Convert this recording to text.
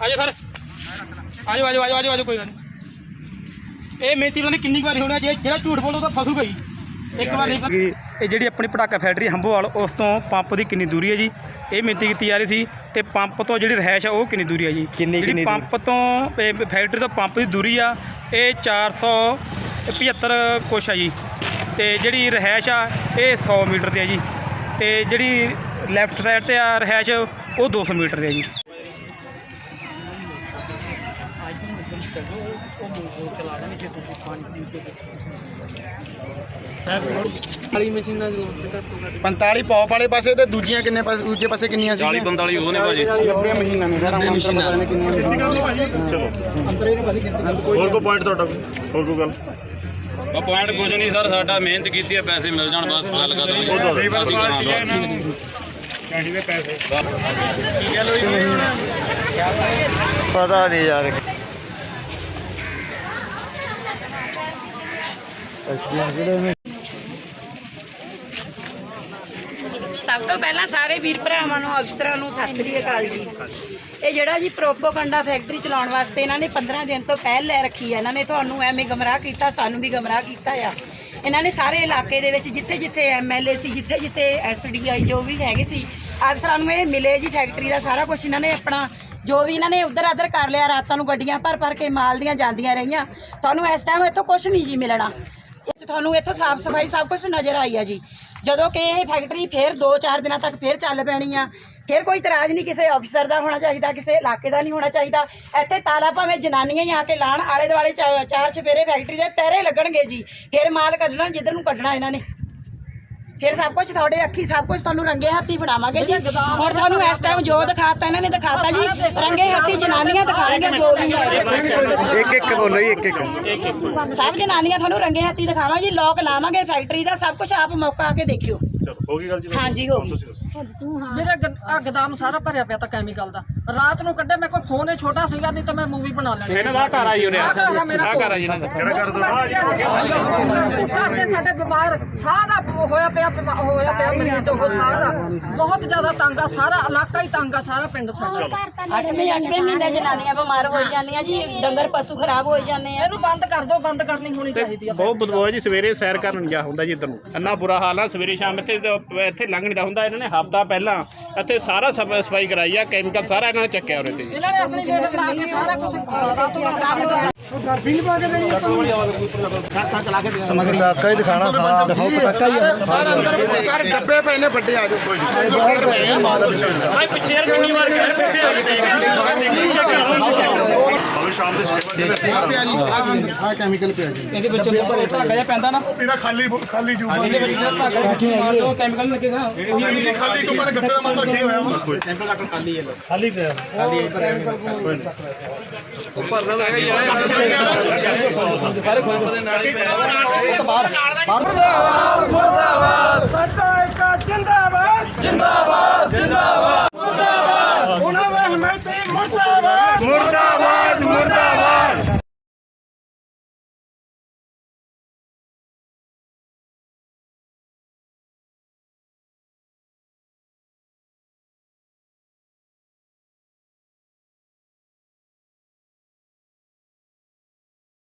आजो सर आजो आजो आजो आजो आजो कोई गल नहीं। ये मेहनती पता नहीं किन्नी बार होना जे जो झूठ बोलो तो फसूगा ही एक बार नहीं। ये जी अपनी पटाका फैक्ट्री हंबोवाल उस तो पंप की कितनी दूरी है जी, ये मिनती की जा रही थी। तो पंप तो जी रहायश है वो कितनी दूरी है जी? जी पंप तो फैक्ट्री तो पंप की दूरी आ ये 475 कुछ है जी। तो जी रहायश आ ये 100 मीटर से है जी। तो जी लैफ्ट साइड से आ रहायश वो 200 मीटर से है जी। मशीन 45 पॉप वाले पासे ते दूजियां किन्ने पासे दूजे पासे किन्नियां सी 40 45 ਉਹ ਨੇ ਭਾਜੀ ਆਪਣੀਆਂ ਮਸ਼ੀਨਾਂ ਨੇ ਸਾਰਾ ਮਸ਼ੀਨਾਂ ਚਲੋ ਹੋਰ ਕੋ ਪੁਆਇੰਟ ਤੁਹਾਡਾ ਹੋਰ ਕੋ ਗੱਲ ਪੁਆਇੰਟ ਕੁਝ ਨਹੀਂ ਸਰ ਸਾਡਾ ਮਿਹਨਤ ਕੀਤੀ ਹੈ ਪੈਸੇ ਮਿਲ ਜਾਣ ਬਸ ਗੱਲ ਕਰ ਅਸੀਂ ਪਤਾ ਨਹੀਂ ਯਾਰ ਸਭ ਤੋਂ ਪਹਿਲਾਂ ਸਾਰੇ ਵੀਰ ਭਰਾਵਾਂ ਨੂੰ ਅਫਸਰਾਂ ਨੂੰ ਸਤਿ ਸ੍ਰੀ ਅਕਾਲ ਜੀ। ਇਹ ਜਿਹੜਾ ਜੀ ਪ੍ਰੋਪੋਗੰਡਾ ਫੈਕਟਰੀ ਚਲਾਉਣ ਵਾਸਤੇ ਇਹਨਾਂ ਨੇ 15 ਦਿਨ ਤੋਂ ਪਹਿਲ ਲੈ ਰੱਖੀ ਹੈ। ਇਹਨਾਂ ਨੇ ਤੁਹਾਨੂੰ ਐਵੇਂ ਗਮਰਾਹ ਕੀਤਾ, ਸਾਨੂੰ ਵੀ ਗਮਰਾਹ ਕੀਤਾ ਆ। ਇਹਨਾਂ ਨੇ ਸਾਰੇ ਇਲਾਕੇ ਦੇ ਵਿੱਚ ਜਿੱਥੇ ਜਿੱਥੇ MLA ਸੀ, ਜਿੱਥੇ ਜਿੱਥੇ SDI ਜੋ ਵੀ ਹੈਗੇ ਸੀ ਅਫਸਰਾਂ ਨੂੰ ਇਹ ਮਿਲੇ ਜੀ। ਫੈਕਟਰੀ ਦਾ ਸਾਰਾ ਕੁਝ ਇਹਨਾਂ ਨੇ ਆਪਣਾ ਜੋ ਵੀ ਇਹਨਾਂ ਨੇ ਉੱਧਰ ਆਧਰ ਕਰ ਲਿਆ। ਰਾਤਾਂ ਨੂੰ ਗੱਡੀਆਂ ਭਰ ਭਰ ਕੇ ਮਾਲ ਦੀਆਂ ਜਾਂਦੀਆਂ ਰਹੀਆਂ। ਤੁਹਾਨੂੰ ਇਸ ਟਾਈਮ ਇੱਥੋਂ ਕੁਝ ਨਹੀਂ ਜੀ ਮਿਲਣਾ। ਤੁਹਾਨੂੰ ਇੱਥੋਂ ਸਾਫ ਸਫਾਈ ਸਭ ਕੁਝ ਨਜ਼ਰ ਆਈ ਆ ਜੀ। ਜਦੋਂ ਕਿ ਇਹ ਫੈਕਟਰੀ ਫਿਰ 2-4 ਦਿਨਾਂ ਤੱਕ ਫਿਰ ਚੱਲ ਪੈਣੀ ਆ। ਫਿਰ ਕੋਈ ਇਤਰਾਜ਼ ਨਹੀਂ ਕਿਸੇ ਅਫਸਰ ਦਾ ਹੋਣਾ ਚਾਹੀਦਾ, ਕਿਸੇ ਇਲਾਕੇ ਦਾ ਨਹੀਂ ਹੋਣਾ ਚਾਹੀਦਾ। ਇੱਥੇ ਤਾਲਾ ਭਾਵੇਂ ਜਨਾਨੀਆਂ ਹੀ ਆ ਕੇ ਲਾਣ, ਆਲੇ ਦੁਆਲੇ 4 ਚੁਫੇਰੇ ਫੈਕਟਰੀ ਦੇ ਪਹਿਰੇ ਲੱਗਣਗੇ ਜੀ। ਫਿਰ ਮਾਲ ਕੱਢਣਾ ਜਿੱਧਰ ਨੂੰ ਕੱਢਣਾ ਇਹਨਾਂ ਨੇ। ਫਿਰ ਸਭ ਕੁਝ ਤੁਹਾਡੇ ਅੱਖੀ ਸਭ ਕੁਝ ਤੁਹਾਨੂੰ ਰੰਗੇ ਹੱਥੀ ਫੜਾਵਾਂਗੇ ਜੀ। ਹੁਣ ਤੁਹਾਨੂੰ ਇਸ ਟਾਈਮ ਜੋ ਦਿਖਾਤਾ ਇਹਨਾਂ ਨੇ ਦਿਖਾਤਾ ਜੀ। ਰੰਗੇ ਹੱਥੀ ਜਨਾਨੀਆਂ ਦਿਖਾਣਗੇ ਜੋ ਵੀ ਹੈ। ਇੱਕ ਬੋਲੋ ਜੀ ਇੱਕ ਸਭ ਜਨਾਨੀਆਂ ਤੁਹਾਨੂੰ ਰੰਗੇ ਹੱਥੀ ਦਿਖਾਵਾਂਗੇ ਜੀ। ਲੋਕ ਲਾਵਾਂਗੇ ਫੈਕਟਰੀ ਦਾ ਸਭ ਕੁਝ ਆਪ ਮੌਕਾ ਆ ਕੇ ਦੇਖਿਓ। ਹੋ ਗਈ ਗੱਲ ਜੀ? ਹਾਂਜੀ ਹੋ ਗਈ। मेरा गोदाम सारा भरिया पिया था कैमिकल का। रात को कड्डे मेरे को फोन है छोटा सीगा, नहीं तो मैं मूवी बना लेनी। ਇਹਨਾਂ ਦਾ ਘਰ ਆਈ ਉਹਨੇ ਆ ਘਰ ਆ ਜੀ ਇਹਨਾਂ ਦਾ ਕਿਹੜਾ ਕਰ ਦੋ ਸਾਡੇ ਬਿਮਾਰ ਸਾਹ ਦਾ ਹੋਇਆ ਪਿਆ ਮਰੀਜ਼ ਉਹ ਸਾਹ ਦਾ ਬਹੁਤ ਜ਼ਿਆਦਾ ਤੰਗ ਆ। ਸਾਰਾ ਇਲਾਕਾ ਹੀ ਤੰਗ ਆ, ਸਾਰਾ ਪਿੰਡ ਸਾਡਾ। 8ਵੇਂ ਮਹੀਨੇ ਜਨਾਨੀਆਂ ਬਿਮਾਰ ਹੋ ਜਾਂਦੀਆਂ ਜੀ। ਡੰਗਰ ਪਸ਼ੂ ਖਰਾਬ ਹੋ ਜਾਂਦੇ ਆ। ਇਹਨੂੰ ਬੰਦ ਕਰ ਦਿਓ, ਬੰਦ ਕਰਨੀ ਹੋਣੀ ਚਾਹੀਦੀ ਆ। ਬਹੁਤ ਬਦਬੂ ਹੈ ਜੀ। ਸਵੇਰੇ ਸੈਰ ਕਰਨ ਜਾ ਹੁੰਦਾ ਜੀ ਇੱਧਰ ਨੂੰ, ਇੰਨਾ ਬੁਰਾ ਹਾਲ ਆ। ਸਵੇਰੇ ਸ਼ਾਮ ਇੱਥੇ ਲੰਘ ਨਹੀਂ ਦਾ ਹੁੰਦਾ। ਇਹਨਾਂ ਨੇ ਹਫ਼ਤਾ ਪਹਿਲਾਂ ਇੱਥੇ ਸਾਰਾ ਸਫਾਈ ਕਰਾਈ ਆ। ਕੈਮੀਕਲ ਸਾਰਾ ਇਹਨਾਂ ਨੇ ਚੱਕਿਆ ਉਰੇ ਤੇ ਜੀ। ਇਹਨਾਂ ਨੇ ਆਪਣੀ ਲੇਬਰ ਲਾ ਕੇ ਸਾਰਾ ਕੁਝ ਰਾਤੋਂ ਰਾਤ ਸਮਗਰੀ ਪਟਾਕਾ ਹੀ ਦਿਖਾਣਾ ਸਾਰਾ ਦਿਖਾਓ ਪਟਾਕਾ ਹੀ ਸਾਰੇ ਡੱਬੇ ਪਏ ਨੇ ਵੱਡੇ ਆ ਜਾਓ ਕੋਈ ਭਾਈ ਪਿੱਛੇ ਯਾਰ ਕਿੰਨੀ ਵਾਰ ਕਹਿ ਪਿੱਛੇ ਆ ਗਏ ਚੈੱਕ ਕਰ ਲਓ ਸ਼ਾਮ ਦੇ 6 ਵਜੇ ਆ ਕੈਮੀਕਲ ਪਿਆ ਜੀ। ਇਹਦੇ ਵਿੱਚ ਧਾਗਾ ਜਿਹਾ ਪੈਂਦਾ ਨਾ, ਇਹਦਾ ਖਾਲੀ ਜੂਬ ਇਹਦੇ ਵਿੱਚ ਜਿਹੜਾ ਧਾਗਾ ਮਾਰ ਦਿਓ ਕੈਮੀਕਲ ਲੱਗੇਗਾ। ਇਹ ਖਾਲੀ ਤੋਂ ਮਨ ਗੱਤੇ ਦਾ ਮੰਤਰ ਰੱਖਿਆ ਹੋਇਆ ਵਾ ਖਾਲੀ ਪਿਆ ਖਾਲੀ ਉੱਪਰ ਨਾ ਹੈਗਾ ਯਾਰ ਸਾਰੇ ਖੋਲ ਦੇ ਨਾਲ ਹੀ ਪਿਆ। ਮੁਰਦਾਬਾਦ